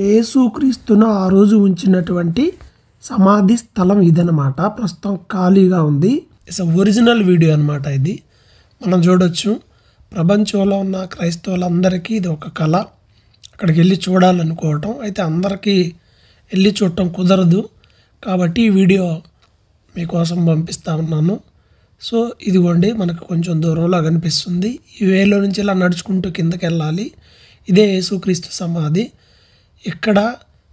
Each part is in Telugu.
యేసుక్రీస్తును ఆ రోజు ఉంచినటువంటి సమాధి స్థలం ఇదనమాట. ప్రస్తుతం ఖాళీగా ఉంది. ఇట్స్ ఒరిజినల్ వీడియో అనమాట. ఇది మనం చూడొచ్చు. ప్రపంచంలో ఉన్న క్రైస్తవులందరికీ ఇది ఒక కళ. అక్కడికి వెళ్ళి చూడాలనుకోవటం. అయితే అందరికీ వెళ్ళి చూడటం కుదరదు కాబట్టి ఈ వీడియో మీకోసం పంపిస్తా ఉన్నాను. సో ఇదిగోండి, మనకు కొంచెం దూరంలో కనిపిస్తుంది. ఈ వేలో నుంచి ఇలా నడుచుకుంటూ కిందకి వెళ్ళాలి. ఇదే యేసుక్రీస్తు సమాధి. ఇక్కడ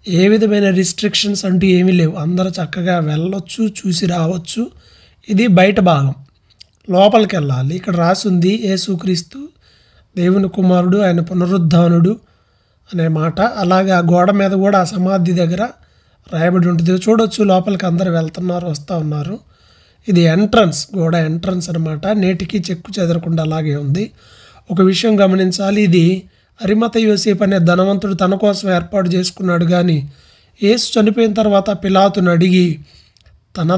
ఏ విధమైన రిస్ట్రిక్షన్స్ అంటూ ఏమీ లేవు. అందరూ చక్కగా వెళ్ళొచ్చు, చూసి రావచ్చు. ఇది బయట భాగం. లోపలికి వెళ్ళాలి. ఇక్కడ రాసింది యేసుక్రీస్తు దేవుని కుమారుడు, ఆయన పునరుద్ధానుడు అనే మాట. అలాగే ఆ గోడ మీద కూడా ఆ సమాధి దగ్గర రాయబడి ఉంటుంది. చూడొచ్చు, లోపలికి అందరు వెళ్తున్నారు, వస్తూ ఉన్నారు. ఇది ఎంట్రన్స్, గోడ ఎంట్రన్స్ అనమాట. నేటికి చెక్కు చెదరకుండా అలాగే ఉంది. ఒక విషయం గమనించాలి, ఇది అరిమత యోసేపు అనే ధనవంతుడు తన కోసం ఏర్పాటు చేసుకున్నాడు. కానీ యేసు చనిపోయిన తర్వాత పిలాతును అడిగి తన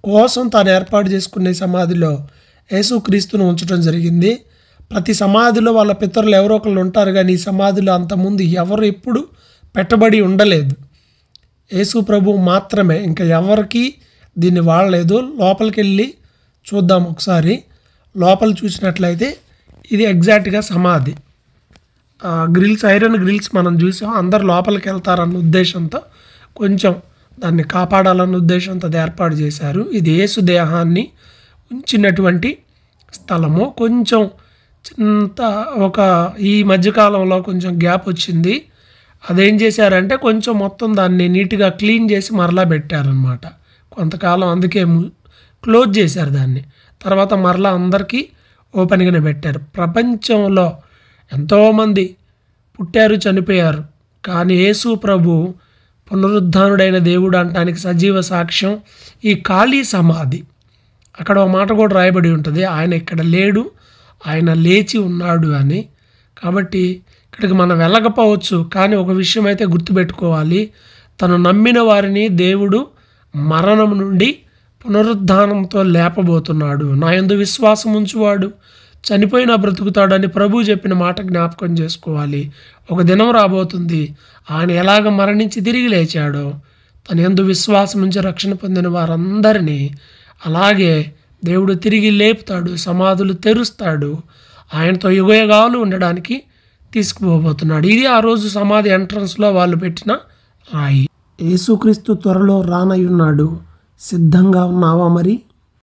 కోసం తాను ఏర్పాటు చేసుకునే సమాధిలో యేసుక్రీస్తును ఉంచడం జరిగింది. ప్రతి సమాధిలో వాళ్ళ పితరులు ఎవరో ఒకళ్ళు ఉంటారు, కానీ ఈ సమాధిలో అంతకుముందు ఎవరు ఎప్పుడు పెట్టబడి ఉండలేదు. యేసు ప్రభు మాత్రమే, ఇంకా ఎవరికి దీన్ని వాడలేదు. లోపలికి వెళ్ళి చూద్దాం ఒకసారి. లోపల చూసినట్లయితే ఇది ఎగ్జాక్ట్గా సమాధి. గ్రిల్స్, ఐరన్ గ్రిల్స్ మనం చూసాం. అందరు లోపలికి వెళ్తారన్న ఉద్దేశంతో, కొంచెం దాన్ని కాపాడాలన్న ఉద్దేశంతో అది ఏర్పాటు చేశారు. ఇది యేసు దేహాన్ని ఉంచినటువంటి స్థలము. కొంచెం చింత ఈ మధ్యకాలంలో కొంచెం గ్యాప్ వచ్చింది. అదేం చేశారంటే కొంచెం మొత్తం దాన్ని నీట్గా క్లీన్ చేసి మరలా పెట్టారనమాట. కొంతకాలం అందుకే క్లోజ్ చేశారు దాన్ని. తర్వాత మరలా అందరికీ ఓపెన్గానే పెట్టారు. ప్రపంచంలో ఎంతోమంది పుట్టారు, చనిపోయారు, కానీ యేసు ప్రభు పునరుద్ధానుడైన దేవుడు అనడానికి సజీవ సాక్ష్యం ఈ ఖాళీ సమాధి. అక్కడ ఒక మాట కూడా రాయబడి ఉంటుంది, ఆయన ఇక్కడ లేడు, ఆయన లేచి ఉన్నాడు అని. కాబట్టి ఇక్కడికి మనం వెళ్ళకపోవచ్చు, కానీ ఒక విషయం అయితే గుర్తుపెట్టుకోవాలి, తను నమ్మిన వారిని దేవుడు మరణం నుండి పునరుద్ధానంతో లేపబోతున్నాడు. నా యందు విశ్వాసం ఉంచువాడు చనిపోయినా బ్రతుకుతాడని ప్రభువు చెప్పిన మాట జ్ఞాపకం చేసుకోవాలి. ఒక దినం రాబోతుంది, ఆయన ఎలాగ మరణించి తిరిగి లేచాడో తన యందు విశ్వాసం ఉంచి రక్షణ పొందిన వారందరినీ అలాగే దేవుడు తిరిగి లేపుతాడు, సమాధులు తెరుస్తాడు, ఆయనతో యుగయుగాలు ఉండడానికి తీసుకుపోబోతున్నాడు. ఇది ఆ రోజు సమాధి ఎంట్రన్స్లో వాళ్ళు పెట్టిన రాయి. యేసుక్రీస్తు త్వరలో రానయ్యున్నాడు. సిద్ధంగా ఉన్నావా మరి?